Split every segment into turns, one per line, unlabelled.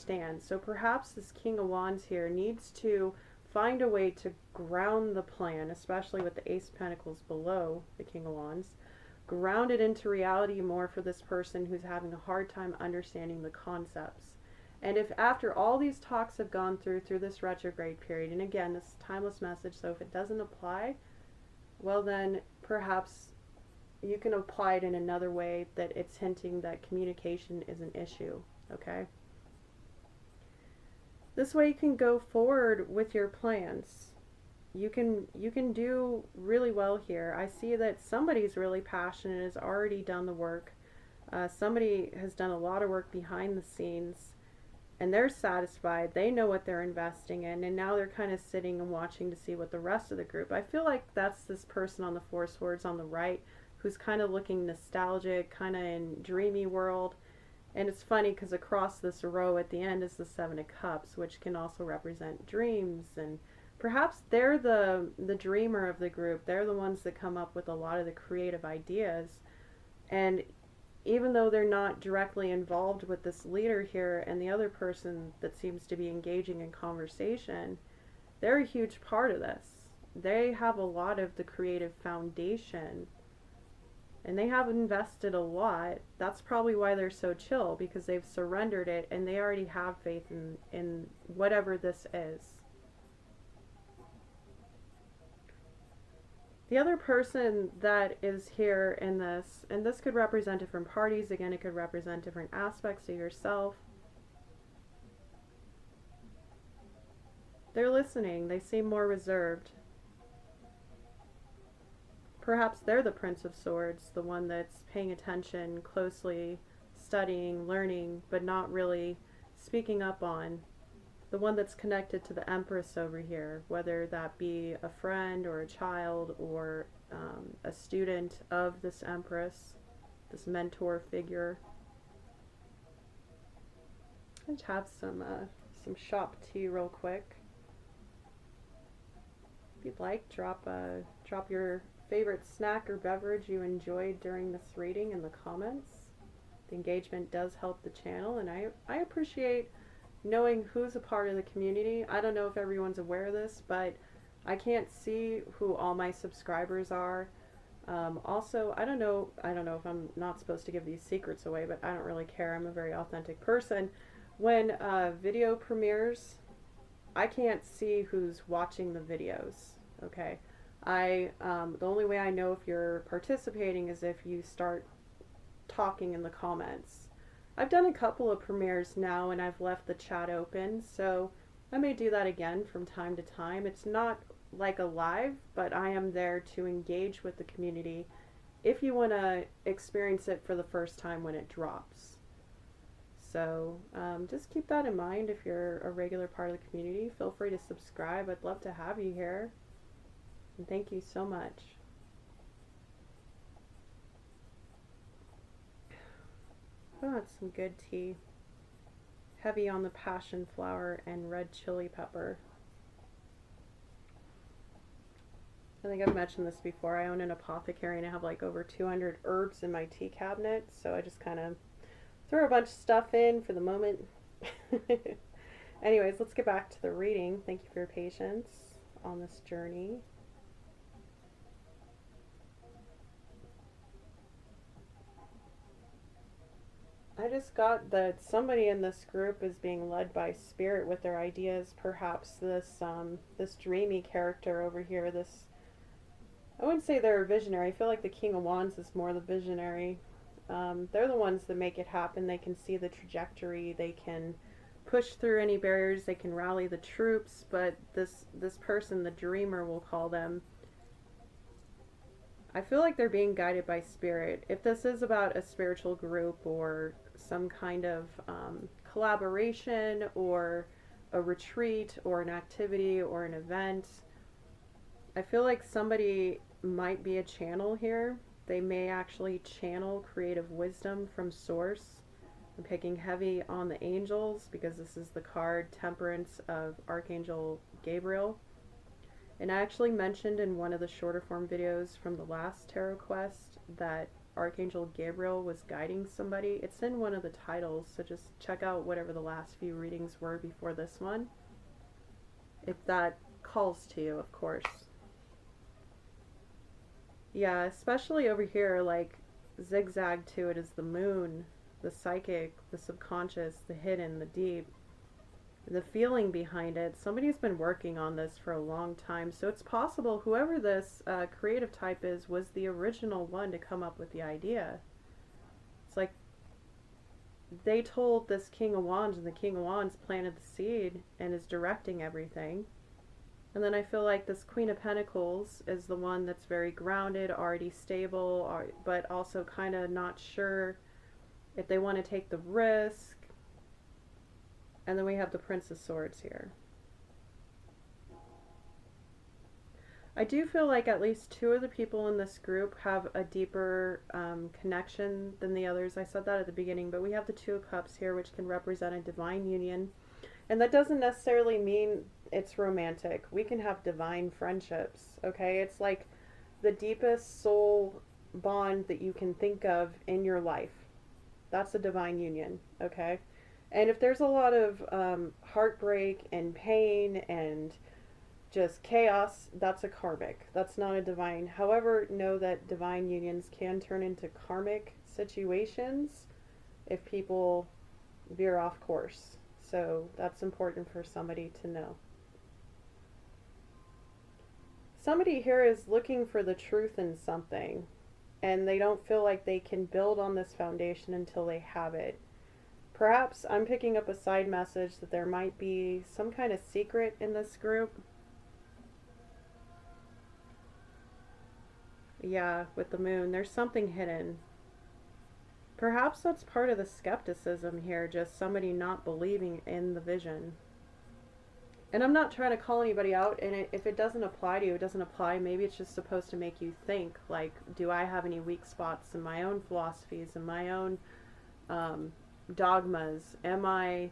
understand. So perhaps this King of Wands here needs to find a way to ground the plan, especially with the Ace of Pentacles below the King of Wands, ground it into reality more for this person who's having a hard time understanding the concepts. And if after all these talks have gone through this retrograde period, and again, this is a timeless message, so if it doesn't apply, well then perhaps you can apply it in another way that it's hinting that communication is an issue, okay? This way you can go forward with your plans. You can do really well here. I see that somebody's really passionate, has already done the work. Somebody has done a lot of work behind the scenes, and they're satisfied. They know what they're investing in, and now they're kind of sitting and watching to see what the rest of the group. I feel like that's this person on the Four Swords on the right who's kind of looking nostalgic, kind of in dreamy world. And it's funny because across this row at the end is the Seven of Cups, which can also represent dreams, and perhaps they're the dreamer of the group. They're the ones that come up with a lot of the creative ideas. And even though they're not directly involved with this leader here and the other person that seems to be engaging in conversation, they're a huge part of this. They have a lot of the creative foundation, and they have invested a lot. That's probably why they're so chill, because they've surrendered it and they already have faith in whatever this is. The other person that is here in this, and this could represent different parties, again, it could represent different aspects of yourself. They're listening. They seem more reserved. Perhaps they're the Prince of Swords, the one that's paying attention closely, studying, learning, but not really speaking up on. The one that's connected to the Empress over here, whether that be a friend or a child or a student of this Empress, this mentor figure. Let's have some shop tea real quick. If you'd like, drop your favorite snack or beverage you enjoyed during this reading in the comments. The engagement does help the channel, and I appreciate knowing who's a part of the community. I don't know if everyone's aware of this, but I can't see who all my subscribers are. Also, I don't know if I'm not supposed to give these secrets away, but I don't really care. I'm a very authentic person. When video premieres, I can't see who's watching the videos, okay? The only way I know if you're participating is if you start talking in the comments. I've done a couple of premieres now and I've left the chat open, so I may do that again from time to time. It's not like a live, but I am there to engage with the community if you want to experience it for the first time when it drops. So just keep that in mind. If you're a regular part of the community, feel free to subscribe. I'd love to have you here. And thank you so much. Oh, that's some good tea. Heavy on the passion flower and red chili pepper. I think I've mentioned this before. I own an apothecary and I have like over 200 herbs in my tea cabinet, so I just kind of throw a bunch of stuff in for the moment. Anyways, let's get back to the reading. Thank you for your patience on this journey. I just got that somebody in this group is being led by spirit with their ideas. Perhaps this this dreamy character over here, I wouldn't say they're a visionary. I feel like the King of Wands is more the visionary. They're the ones that make it happen. They can see the trajectory. They can push through any barriers. They can rally the troops. But this person, the dreamer, we'll call them, I feel like they're being guided by spirit. If this is about a spiritual group or some kind of collaboration or a retreat or an activity or an event, I feel like somebody might be a channel here. They may actually channel creative wisdom from source. I'm picking heavy on the angels because this is the card Temperance of Archangel Gabriel. And I actually mentioned in one of the shorter form videos from the last tarot quest that Archangel Gabriel was guiding somebody. It's in one of the titles, so just check out whatever the last few readings were before this one, if that calls to you, of course. Yeah, especially over here, like, zigzag to it is the moon, the psychic, the subconscious, the hidden, the deep, the feeling behind it. Somebody's been working on this for a long time, so it's possible whoever this creative type is was the original one to come up with the idea. It's like they told this King of Wands, and the King of Wands planted the seed and is directing everything. And then I feel like this Queen of Pentacles is the one that's very grounded, already stable, but also kind of not sure if they want to take the risk. And then we have the Prince of Swords here. I do feel like at least two of the people in this group have a deeper connection than the others. I said that at the beginning, but we have the Two of Cups here, which can represent a divine union. And that doesn't necessarily mean it's romantic. We can have divine friendships, okay? It's like the deepest soul bond that you can think of in your life. That's a divine union, okay? And if there's a lot of heartbreak and pain and just chaos, that's a karmic. That's not a divine. However, know that divine unions can turn into karmic situations if people veer off course. So that's important for somebody to know. Somebody here is looking for the truth in something, and they don't feel like they can build on this foundation until they have it. Perhaps I'm picking up a side message that there might be some kind of secret in this group. Yeah, with the moon, there's something hidden. Perhaps that's part of the skepticism here, just somebody not believing in the vision. And I'm not trying to call anybody out, and if it doesn't apply to you, it doesn't apply. Maybe it's just supposed to make you think, like, do I have any weak spots in my own philosophies, in my own dogmas? Am I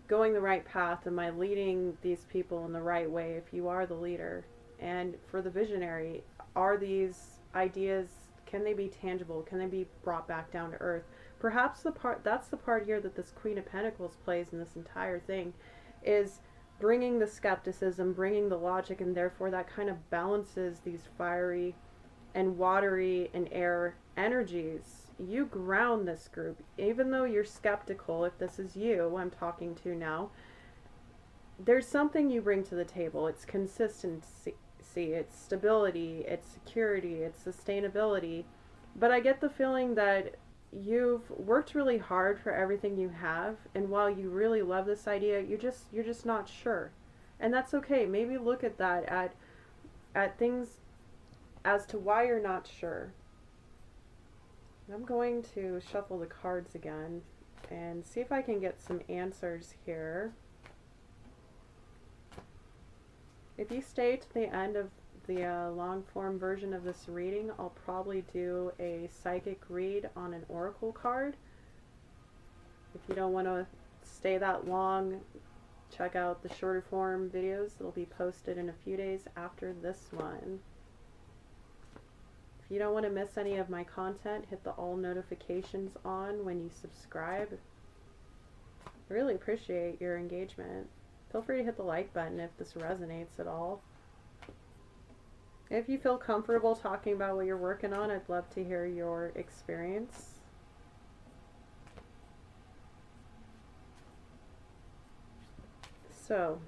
going the right path? Am I leading these people in the right way if you are the leader? And for the visionary, are these ideas, can they be tangible? Can they be brought back down to earth? Perhaps that's the part here that this Queen of Pentacles plays in this entire thing, is bringing the skepticism, bringing the logic, and therefore that kind of balances these fiery and watery and air energies. You ground this group, even though you're skeptical. If this is you I'm talking to now, there's something you bring to the table. It's consistency, it's stability, it's security, it's sustainability. But I get the feeling that you've worked really hard for everything you have, and while you really love this idea, you're just not sure. And that's okay. Maybe look at that, at things as to why you're not sure. I'm going to shuffle the cards again and see if I can get some answers here. If you stay to the end of the long form version of this reading, I'll probably do a psychic read on an oracle card. If you don't want to stay that long, check out the shorter form videos that'll be posted in a few days after this one. If you don't want to miss any of my content, hit the all notifications on when you subscribe. I really appreciate your engagement. Feel free to hit the like button if this resonates at all. If you feel comfortable talking about what you're working on, I'd love to hear your experience. So,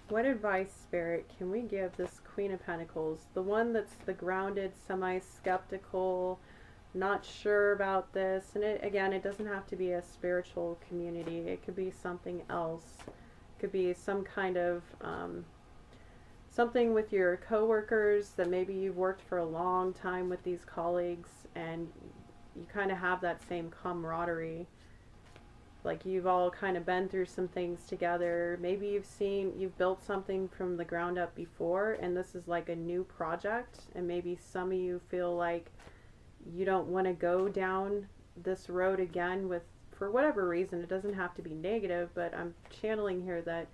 what advice, Spirit, can we give this Queen of Pentacles? The one that's the grounded, semi-skeptical, not sure about this. And it doesn't have to be a spiritual community. It could be something else. It could be some kind of something with your coworkers, that maybe you've worked for a long time with these colleagues and you kind of have that same camaraderie. Like you've all kind of been through some things together. Maybe you've built something from the ground up before, and this is like a new project, and maybe some of you feel like you don't want to go down this road again for whatever reason. It doesn't have to be negative, but I'm channeling here that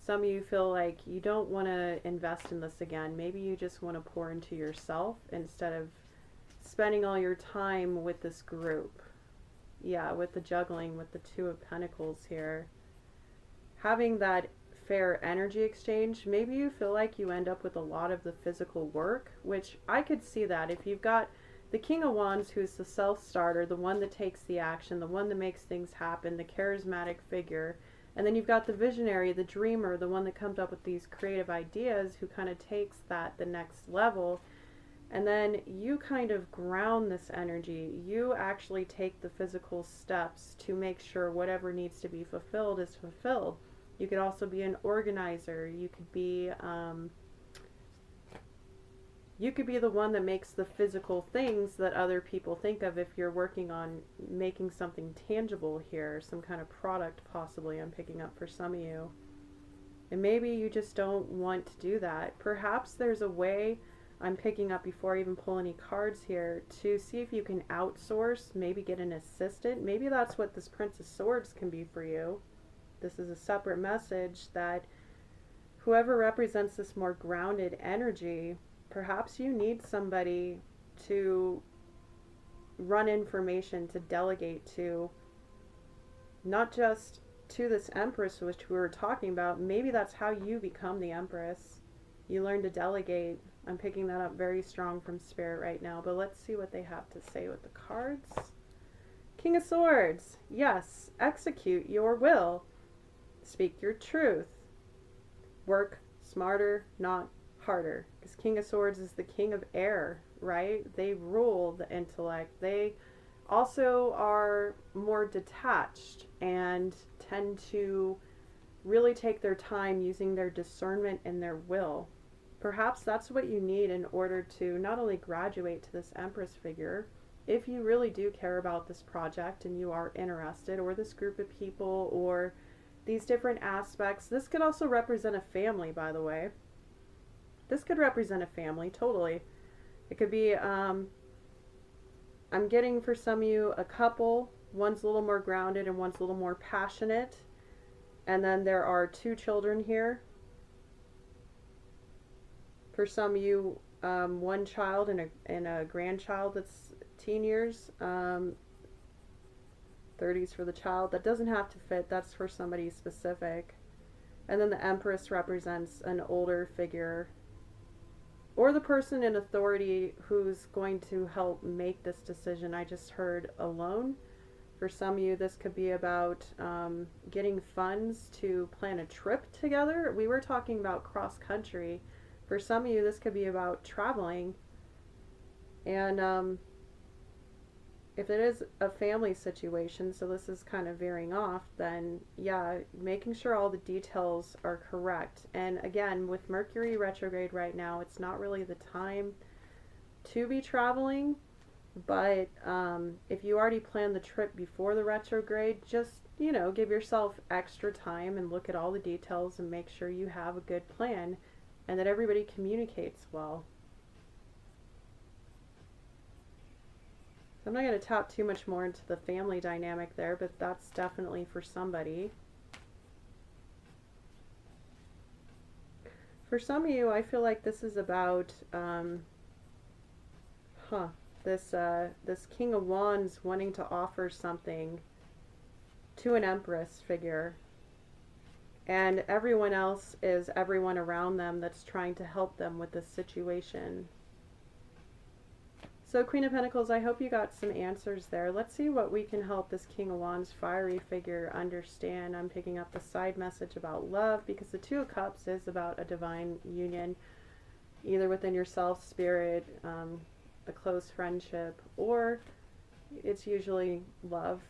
some of you feel like you don't want to invest in this again. Maybe you just want to pour into yourself instead of spending all your time with this group. Yeah, with the juggling, with the Two of Pentacles here. Having that fair energy exchange, maybe you feel like you end up with a lot of the physical work, which I could see that. If you've got the King of Wands, who's the self-starter, the one that takes the action, the one that makes things happen, the charismatic figure, and then you've got the visionary, the dreamer, the one that comes up with these creative ideas, who kind of takes that the next level. And then you kind of ground this energy. You actually take the physical steps to make sure whatever needs to be fulfilled is fulfilled. You could also be an organizer. You could be the one that makes the physical things that other people think of if you're working on making something tangible here, some kind of product possibly I'm picking up for some of you. And maybe you just don't want to do that. Perhaps there's a way, I'm picking up before I even pull any cards here, to see if you can outsource, maybe get an assistant. Maybe that's what this Prince of Swords can be for you. This is a separate message that whoever represents this more grounded energy, perhaps you need somebody to run information, to delegate to, not just to this Empress, which we were talking about. Maybe that's how you become the Empress. You learn to delegate. I'm picking that up very strong from Spirit right now, but let's see what they have to say with the cards. King of Swords. Yes, execute your will. Speak your truth. Work smarter, not harder. Because King of Swords is the king of air, right? They rule the intellect. They also are more detached and tend to really take their time using their discernment and their will. Perhaps that's what you need in order to not only graduate to this Empress figure, if you really do care about this project and you are interested, or this group of people, or these different aspects. This could also represent a family, by the way. This could represent a family, totally. It could be, I'm getting for some of you a couple. One's a little more grounded and one's a little more passionate. And then there are 2 children here. For some of you, 1 child and a grandchild that's teen years. 30s for the child. That doesn't have to fit. That's for somebody specific. And then the Empress represents an older figure, or the person in authority who's going to help make this decision. I just heard alone. For some of you, this could be about getting funds to plan a trip together. We were talking about cross country. For some of you, this could be about traveling. And if it is a family situation, so this is kind of veering off, then yeah, making sure all the details are correct. And again, with Mercury retrograde right now, it's not really the time to be traveling. But if you already planned the trip before the retrograde, just, you know, give yourself extra time and look at all the details and make sure you have a good plan and that everybody communicates well. I'm not going to tap too much more into the family dynamic there, but that's definitely for somebody. For some of you, I feel like this is about this King of Wands wanting to offer something to an Empress figure, and everyone else is everyone around them that's trying to help them with this situation. So Queen of Pentacles, I hope you got some answers there. Let's see what we can help this King of Wands fiery figure understand. I'm picking up the side message about love, because the Two of Cups is about a divine union, either within yourself, spirit, a close friendship, or it's usually love